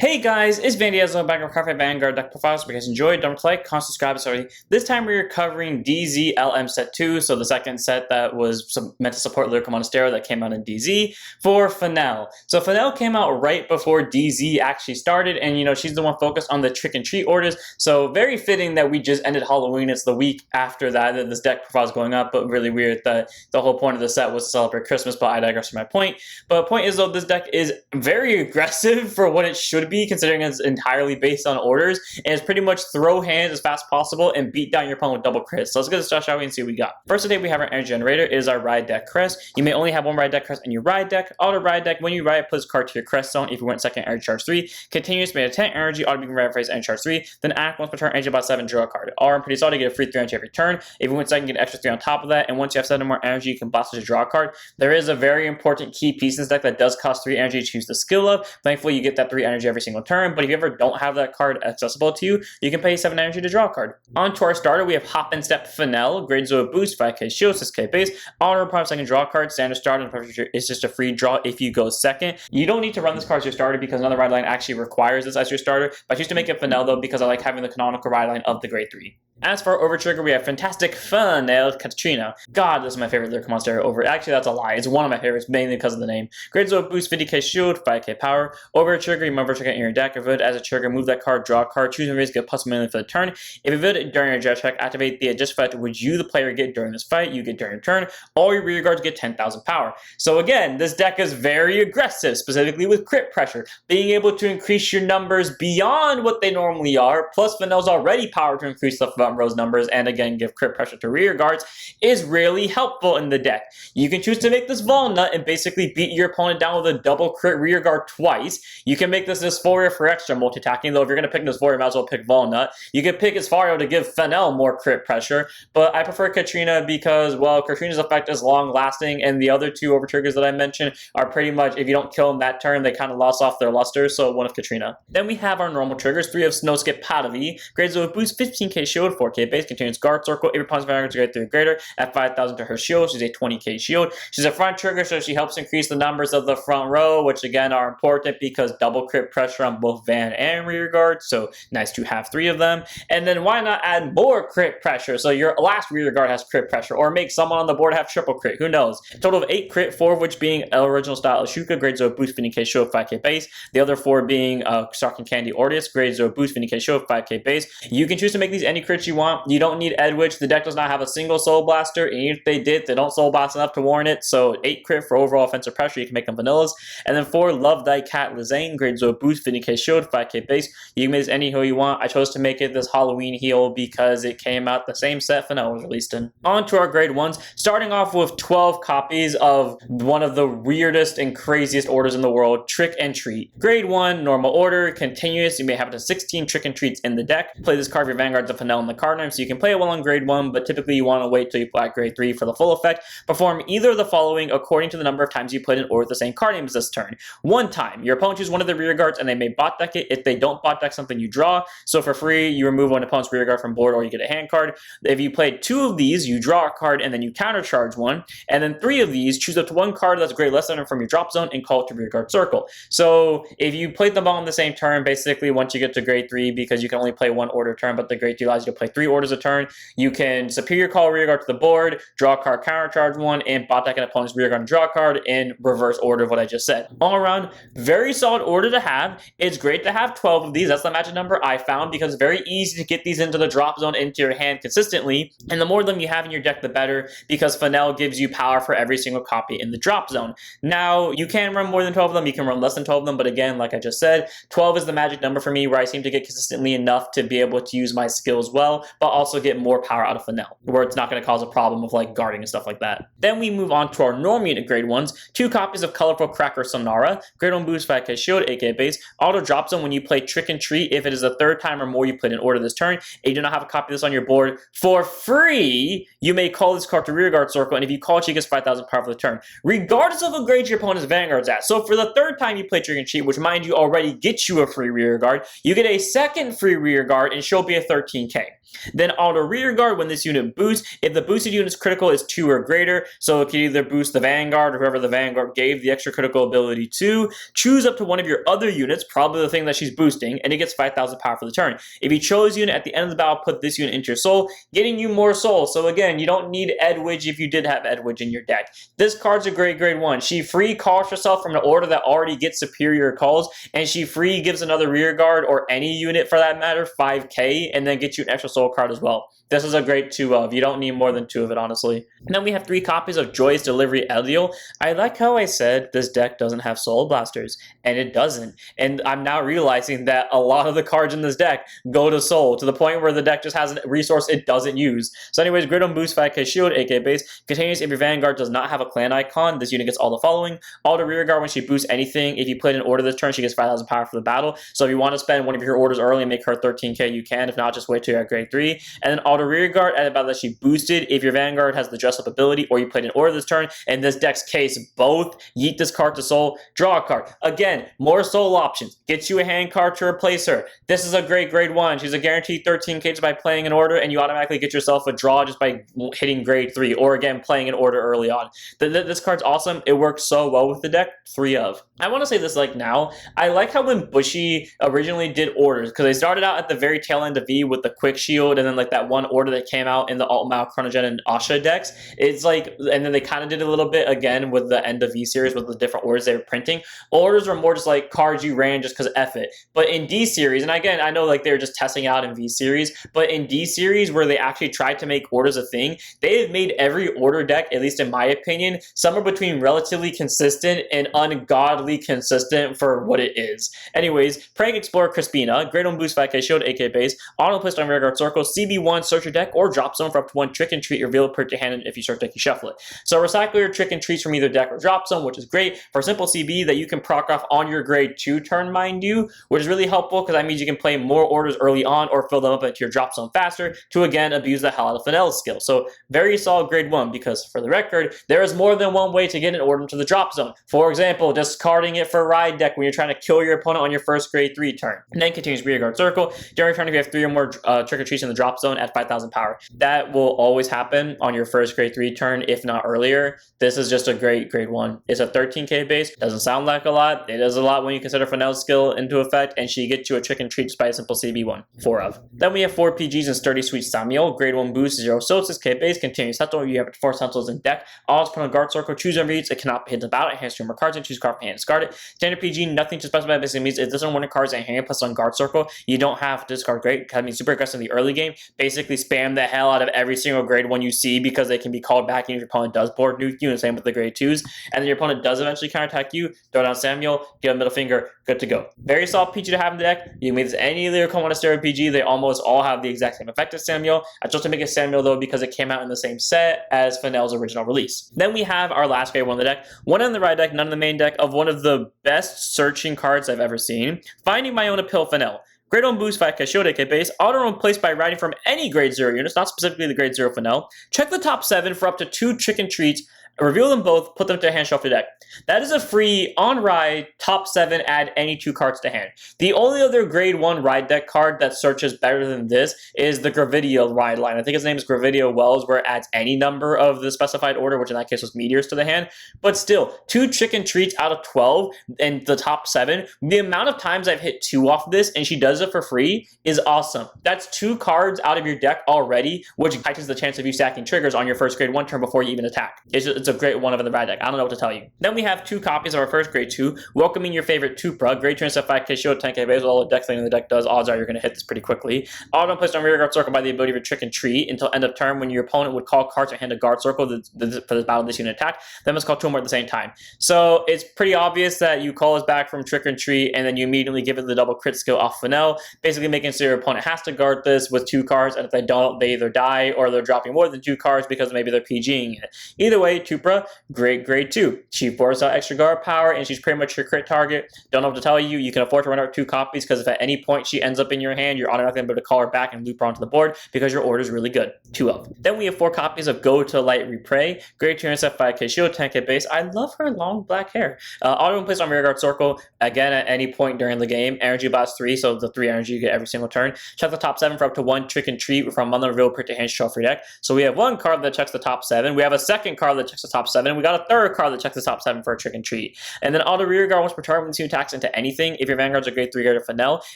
Hey guys, it's Van DZLM back with Cafe Vanguard deck profiles. If you guys enjoyed, don't forget to like, comment, subscribe, sorry. This time we are covering DZLM set 2, so the second set that was meant to support Lyrical Monasterio that came out in DZ for Fenelle. So Fenelle came out right before DZ actually started, and you know, she's the one focused on the trick and treat orders, so very fitting that we just ended Halloween. It's the week after that this deck profile is going up, but really weird that the whole point of the set was to celebrate Christmas, but I digress from my point. But the point is though, this deck is very aggressive for what it should be, considering it's entirely based on orders, and it's pretty much throw hands as fast as possible and beat down your opponent with double crits. So let's get this started, shall we, and see what we got. First today we have our energy generator. It is our ride deck crest. You may only have one ride deck crest in your ride deck. Auto ride deck, when you ride, put this card to your crest zone. If you went second, energy charge 3. Continuous, made a 10 energy, auto beacon ride phase, energy charge 3. Then act once per turn, energy about 7, draw a card. All in pretty solid, you get a free 3 energy every turn. If you went second, get an extra 3 on top of that. And once you have 7 more energy, you can blast to draw a card. There is a very important key piece in this deck that does cost 3 energy to choose the skill of. Thankfully, you get that 3 energy every single turn, but if you ever don't have that card accessible to you, you can pay 7 energy to draw a card. On to our starter, we have Hop and Step Finel, grade 0 boost, 5k shield, 6k base, auto prime second draw card, standard start, and it's just a free draw if you go second. You don't need to run this card as your starter because another ride line actually requires this as your starter, but I choose to make it Finel though because I like having the canonical ride line of the grade 3. As for our over trigger, we have fantastic Fenelle Katrina. God, this is my favorite Lyrical Monasterio over. Actually, that's a lie. It's one of my favorites, mainly because of the name. Grade 0 boost, 50k shield, 5k power. Over trigger, you remember trigger in your deck. If it as a trigger, move that card, draw a card, choose a raise, get plus +1 for the turn. If you visit it during your jet check, activate the adjust effect which you, the player, get during this fight. You get during your turn. All your rear guards get 10,000 power. So again, this deck is very aggressive, specifically with crit pressure. Being able to increase your numbers beyond what they normally are, plus Fenelle's already powered to increase the front row's numbers, and again give crit pressure to rear guards, is really helpful in the deck. You can choose to make this Walnut and basically beat your opponent down with a double crit rear guard twice. You can make this Dysphoria for extra multi-attacking, though if you're going to pick Dysphoria, you might as well pick Walnut. You can pick Isfario to give Fenelle more crit pressure, but I prefer Katrina because, well, Katrina's effect is long-lasting, and the other two over triggers that I mentioned are pretty much, if you don't kill them that turn, they kind of lost off their luster, so one of Katrina. Then we have our normal triggers, 3 of Snowskip Padavi, grades of boost, 15k shield, 4k base, continuous guard circle, every opponent's vanguard is grade 3 or greater, at 5,000 to her shield. She's a 20k shield. She's a front trigger, so she helps increase the numbers of the front row, which again are important because double crit pressure on both van and rear guard, so nice to have 3 of them. And then why not add more crit pressure, so your last rear guard has crit pressure, or make someone on the board have triple crit, who knows. A total of 8 crit, 4 of which being original style Ashuka, grade 0 boost, 50k shield, 5k base. The other 4 being Stark and Candy Ordeus, grade 0 boost, 50k shield, 5k base. You can choose to make these any crits you want. You don't need Edwidge. The deck does not have a single Soul Blaster, and if they did, they don't Soul Blast enough to warrant it, so 8 crit for overall offensive pressure, you can make them vanillas. And then 4, Love Thy Cat Lizane, grade 0 boost, 50k shield, 5k base. You can make this any heal you want. I chose to make it this Halloween heal because it came out the same set Fenelle was released in. On to our grade 1s, starting off with 12 copies of one of the weirdest and craziest orders in the world, Trick and Treat. Grade 1, normal order, continuous, you may have up to 16 Trick and Treats in the deck. Play this card for your Vanguards of Fenelle in the card name, so you can play it well on grade 1, but typically you want to wait till you play grade 3 for the full effect. Perform either of the following according to the number of times you put in order with the same card names this turn. 1 time, your opponent chooses one of the rear guards and they may bot deck it. If they don't bot deck something, you draw. So for free, you remove one opponent's rear guard from board or you get a hand card. If you played 2 of these, you draw a card and then you countercharge 1. And then 3 of these, choose up to 1 card that's grade less than from your drop zone and call it to rear guard circle. So if you played them all in the same turn, basically once you get to grade 3, because you can only play 1 order turn, but the grade 2 allows you to play 3 orders a turn, you can superior call rear guard to the board, draw a card, countercharge 1, and bot deck an opponent's rear guard and draw a card in reverse order of what I just said. All around, very solid order to have. It's great to have 12 of these. That's the magic number I found because it's very easy to get these into the drop zone into your hand consistently. And the more of them you have in your deck, the better, because Fenelle gives you power for every single copy in the drop zone. Now, you can run more than 12 of them. You can run less than 12 of them. But again, like I just said, 12 is the magic number for me where I seem to get consistently enough to be able to use my skills well, but also get more power out of Fenelle, where it's not going to cause a problem of like guarding and stuff like that. Then we move on to our normal unit grade 1s. 2 copies of Colorful Cracker Sonara, grade 1 boost, 5k shield, 8k base. Auto drop zone when you play Trick and Treat if it is the 3rd time or more you played in order this turn, and you do not have a copy of this on your board. For free, you may call this card to rear guard circle, and if you call it, she gets 5,000 power for the turn, regardless of what grade your opponent's Vanguard's at. So for the 3rd time you play Trick and Treat, which mind you already gets you a free rear guard, you get a 2nd free rear guard, and she'll be a 13k. Then auto rear guard when this unit boosts. If the boosted unit's critical is 2 or greater, so it can either boost the vanguard or whoever the vanguard gave the extra critical ability to. Choose up to one of your other units, probably the thing that she's boosting, and it gets 5,000 power for the turn. If you chose unit at the end of the battle, put this unit into your soul, getting you more soul. So again, you don't need Edwidge if you did have Edwidge in your deck. This card's a great grade 1. She free calls herself from an order that already gets superior calls, and she free gives another rear guard, or any unit for that matter, 5k, and then gets you an extra soul card as well. This is a great 2 of. You don't need more than 2 of it, honestly. And then we have 3 copies of Joy's Delivery Elio. I like how I said this deck doesn't have Soul Blasters, and it doesn't. And I'm now realizing that a lot of the cards in this deck go to Soul, to the point where the deck just has a resource it doesn't use. So anyways, Grid on Boost 5k Shield, aka base, continues if your Vanguard does not have a clan icon. This unit gets all the following. Auto Rear Guard when she boosts anything. If you play an order this turn, she gets 5,000 power for the battle. So if you want to spend one of your orders early and make her 13k, you can. If not, just wait till you're at grade 3. And then Auto Rear Guard at about that she boosted if your Vanguard has the dress up ability, or you played an order this turn. In this deck's case, both. Yeet this card to Soul, draw a card. Again, more Soul options. Gets you a hand card to replace her. This is a great grade 1. She's a guaranteed 13k just by playing an order, and you automatically get yourself a draw just by hitting grade 3, or again, playing an order early on. This card's awesome. It works so well with the deck. 3 of. I want to say this like now. I like how when Bushy originally did orders, because they started out at the very tail end of V with the Quick Shield, and then like that one order that came out in the Altmao, Chronogen, and Asha decks. It's like, and then they kind of did a little bit again with the end of V series with the different orders they were printing. Orders were more just like cards you ran just because F it. But in D series, and again, I know like they were just testing out in V series, but in D series where they actually tried to make orders a thing, they have made every order deck, at least in my opinion, somewhere between relatively consistent and ungodly consistent for what it is. Anyways, Prank Explorer Crispina, Great on Boost 5k Shield, AK base, auto placed on Rearguard Circle, CB1, search your deck, or drop zone for up to 1 trick and treat, reveal, put your hand in. If you search deck, you shuffle it. So recycle your trick and treats from either deck or drop zone, which is great for simple CB that you can proc off on your grade 2 turn, mind you, which is really helpful because that means you can play more orders early on or fill them up into your drop zone faster to again abuse the hell out of Fenelle's skill. So very solid grade 1, because for the record, there is more than one way to get an order into the drop zone. For example, discarding it for Ride deck when you're trying to kill your opponent on your first grade 3 turn. And then continues Rearguard Circle. During turn, if you have 3 or more trick or treats in the drop zone at 5,000 power. That will always happen on your first grade 3 turn, if not earlier. This is just a great grade 1. It's a 13k base. Doesn't sound like a lot. It is a lot when you consider Fenelle's skill into effect, and she gets you a trick and treat just by a simple CB1. 4 of. Then we have 4 PGs and Sturdy Sweet Samuel. Grade 1 boost, 0 souls, 6k base, continues Sentinel. You have 4 Sentinels in deck. All put on Guard Circle, choose and reads. It cannot hit the battle. It has 2 more cards and choose card from hand. Discard it. Standard PG, nothing to specify. Basically means it doesn't want cards in hand plus on Guard Circle. You don't have to discard great. I mean, super aggressive in the early game. Basically spam the hell out of every single grade 1 you see, because they can be called back even if your opponent does board nuke you, and same with the grade 2s. And then your opponent does eventually counterattack you, throw down Samuel, give a middle finger, good to go. Very solid PG to have in the deck. You can make this any Lyrical Monasterio PG. They almost all have the exact same effect as Samuel. I chose to make it Samuel though because it came out in the same set as Fenelle's original release. Then we have our last grade 1 in the deck. One in the right deck, none in the main deck, of one of the best searching cards I've ever seen. Finding My Own Appeal Fenelle. Grade 1 boost 5k Shield AK base, auto roam placed by riding from any grade 0 units, not specifically the grade 0 Finel. Check the top 7 for up to 2 chicken treats, reveal them both, put them to hand, shuffle your deck. That is a free on ride top 7, add any 2 cards to hand. The only other grade 1 ride deck card that searches better than this is the Gravidio ride line. I think his name is Gravidio Wells, where it adds any number of the specified order, which in that case was meteors to the hand. But still, 2 chicken treats out of 12 in the top 7. The amount of times I've hit 2 off this and she does it for free is awesome. That's 2 cards out of your deck already, which heightens the chance of you stacking triggers on your first grade 1 turn before you even attack. It's a great one of the ride deck. I don't know what to tell you. Then we have 2 copies of our first grade 2, welcoming your favorite Tupra. Grade 2 instead 5k Shield, 10k base. All the deck thing in the deck does, odds are you're going to hit this pretty quickly. Auto placed on Rearguard Circle by the ability of a trick and treat until end of turn when your opponent would call cards or hand a Guard Circle for the battle this unit attack. Then must call 2 more at the same time. So it's pretty obvious that you call us back from trick and treat and then you immediately give it the double crit skill off Fenelle, basically making sure your opponent has to guard this with 2 cards, and if they don't, they either die or they're dropping more than 2 cards because maybe they're PGing it. Either way, 2 Tupra, great grade 2. She forces out extra guard power, and she's pretty much your crit target. Don't know what to tell you. You can afford to run out 2 copies, because if at any point she ends up in your hand, you're automatically able to call her back and loop her onto the board, because your order is really good. 2 of. Then we have 4 copies of Go to Light Repray, grade 2 SF 5k shield, 10k base. I love her long black hair. Auto when placed on rearguard circle, again at any point during the game. Energy blast 3, so the 3 energy you get every single turn. Check the top 7 for up to 1 trick and treat from on the reveal put to hand shuffle deck. So we have 1 card that checks the top 7. We have a second card that checks the top 7. We got a third card that checks the top 7 for a trick and treat. And then auto rearguard once per turn when you attacks into anything. If your vanguards are grade 3 grade Fenelle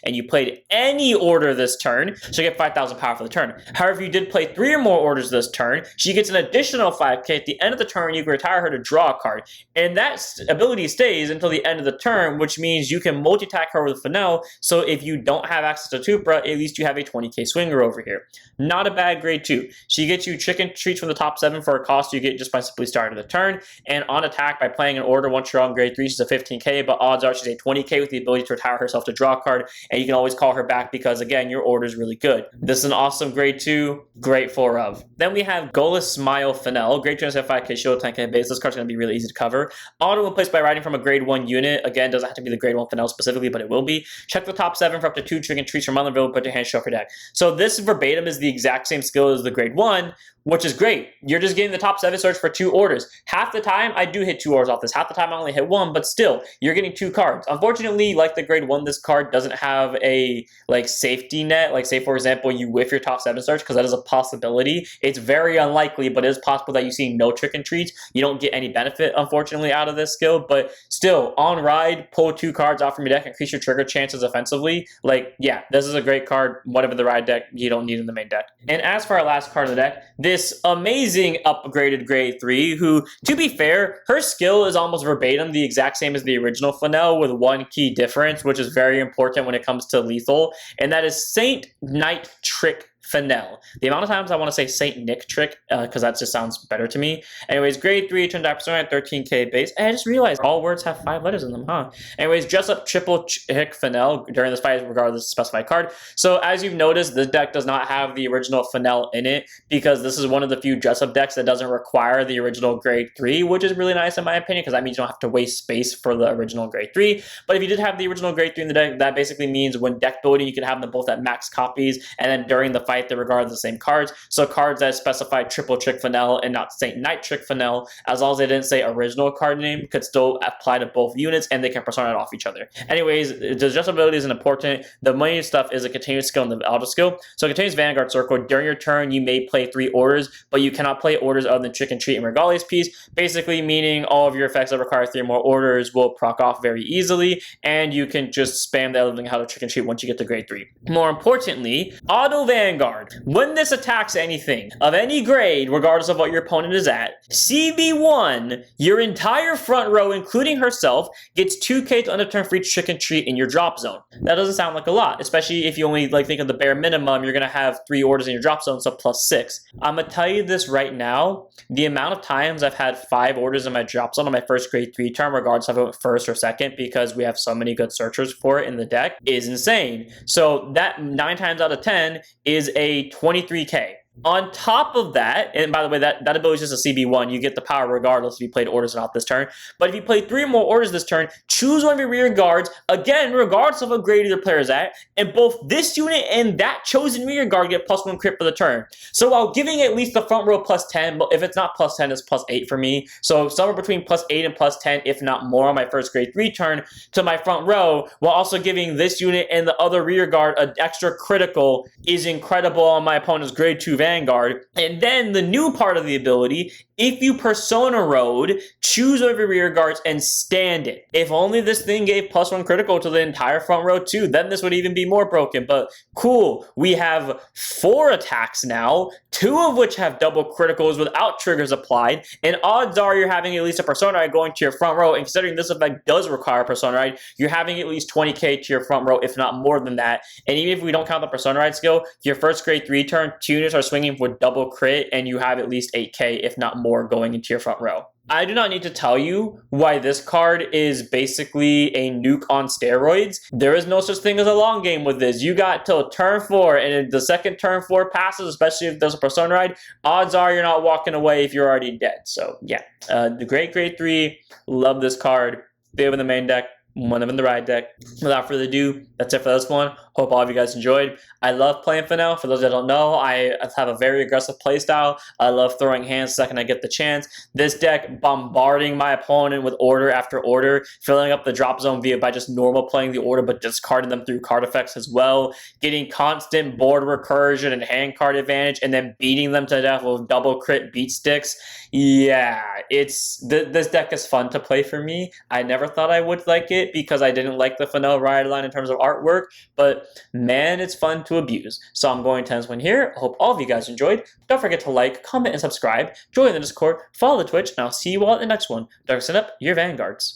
and you played any order this turn, she'll get 5,000 power for the turn. However, if you did play 3 or more orders this turn, she gets an additional 5k. At the end of the turn, you can retire her to draw a card. And that ability stays until the end of the turn, which means you can multi-attack her with Fenelle. So if you don't have access to Tupra, at least you have a 20k swinger over here. Not a bad grade 2. She gets you chicken treats from the top 7 for a cost you get just by simply starting the turn. And on attack, by playing an order once you're on grade 3, she's a 15k, but odds are she's a 20k with the ability to retire herself to draw a card. And you can always call her back because, again, your order is really good. This is an awesome grade 2, great 4 of. Then we have Gola Smile Finel, grade 2 SF 5k shield, 10k base. This card's going to be really easy to cover. Auto when placed by riding from a grade 1 unit. Again, doesn't have to be the grade 1 Finel specifically, but it will be. Check the top 7 for up to 2 chicken treats from Monasterio, put to hand shuffle deck. So this verbatim is the exact same skill as the grade 1, which is great. You're just getting the top 7 search for 2 orders. Half the time, I do hit 2 orders off this. Half the time, I only hit 1, but still, you're getting 2 cards. Unfortunately, like the grade 1, this card doesn't have a safety net. Like, say, for example, you whiff your top 7 search, because that is a possibility. It's very unlikely, but it is possible that you see no trick and treats. You don't get any benefit, unfortunately, out of this skill. But still, on ride, pull 2 cards out from your deck, increase your trigger chances offensively. Like, yeah, this is a great card. Whatever the ride deck, you don't need in the main deck. And as for our last card of the deck, this amazing upgraded grade 3, who, to be fair, her skill is almost verbatim the exact same as the original Fenelle with 1 key difference, which is very important when it comes to lethal, and that is Saint Knight Trick Fenelle. The amount of times I want to say Saint Nick Trick, because that just sounds better to me. Anyways, grade 3, turn die persona, 13k base. And I just realized all words have 5 letters in them, huh? Anyways, dress up triple chick Fenelle during this fight regardless of the specified card. So as you've noticed, this deck does not have the original Fenelle in it, because this is one of the few dress up decks that doesn't require the original grade 3, which is really nice in my opinion, because that means you don't have to waste space for the original grade 3. But if you did have the original grade 3 in the deck, that basically means when deck building, you can have them both at max copies, and then during the fight, they regard the same cards. So cards that specify triple trick Fenelle and not Saint Knight Trick Fenelle, as long as they didn't say original card name, could still apply to both units, and they can persona it off each other. Anyways, the adjustability isn't important. The main stuff is a continuous skill and the auto skill. So continuous vanguard circle. During your turn, you may play 3 orders, but you cannot play orders other than trick and treat and regalia's piece, basically meaning all of your effects that require 3 or more orders will proc off very easily, and you can just spam the living how to trick and treat once you get to grade 3. More importantly, auto vanguard. When this attacks anything of any grade, regardless of what your opponent is at, CB1, your entire front row, including herself, gets 2k to end of turn for each trick and treat in your drop zone. That doesn't sound like a lot, especially if you only think of the bare minimum. You're gonna have 3 orders in your drop zone, so plus 6. I'm gonna tell you this right now, the amount of times I've had 5 orders in my drop zone on my first grade 3 turn, regardless if I went first or second, because we have so many good searchers for it in the deck, is insane. So that 9 times out of 10 is a 23k. On top of that, and by the way, that ability is just a CB1. You get the power regardless if you played orders or not this turn. But if you play 3 or more orders this turn, choose one of your rear guards, again, regardless of what grade your player is at, and both this unit and that chosen rear guard get +1 crit for the turn. So while giving at least the front row +10, but if it's not +10, it's +8 for me. So somewhere between +8 and +10, if not more, on my first grade 3 turn to my front row, while also giving this unit and the other rear guard an extra critical, is incredible on my opponent's grade 2 vanguard. And then the new part of the ability, if you persona road, choose one of your rear guards and stand it. If only this thing gave +1 critical to the entire front row too, then this would even be more broken. But cool, we have 4 attacks now, 2 of which have double criticals without triggers applied, and odds are you're having at least a persona ride going to your front row, and considering this effect does require a persona ride, you're having at least 20k to your front row, if not more than that. And even if we don't count the persona ride skill, your first grade 3 turn, 2 units are swinging with double crit, and you have at least 8k, if not more going into your front row. I do not need to tell you why this card is basically a nuke on steroids. There is no such thing as a long game with this. You got till turn 4, and if the second turn 4 passes, especially if there's a Persona ride, odds are you're not walking away if you're already dead. So yeah, the great grade 3, love this card. They have in the main deck, one of them in the ride deck. Without further ado, that's it for this one. Hope all of you guys enjoyed. I love playing Finel. For those that don't know, I have a very aggressive playstyle. I love throwing hands the second I get the chance. This deck, bombarding my opponent with order after order, filling up the drop zone by just normal playing the order, but discarding them through card effects as well, getting constant board recursion and hand card advantage, and then beating them to death with double crit beat sticks. Yeah, this deck is fun to play for me. I never thought I would like it because I didn't like the Finel ride line in terms of artwork, but man, it's fun to abuse. So I'm going to end this one here. I hope all of you guys enjoyed. Don't forget to like, comment, and subscribe. Join the Discord, follow the Twitch, and I'll see you all in the next one. Dark Up, your vanguards.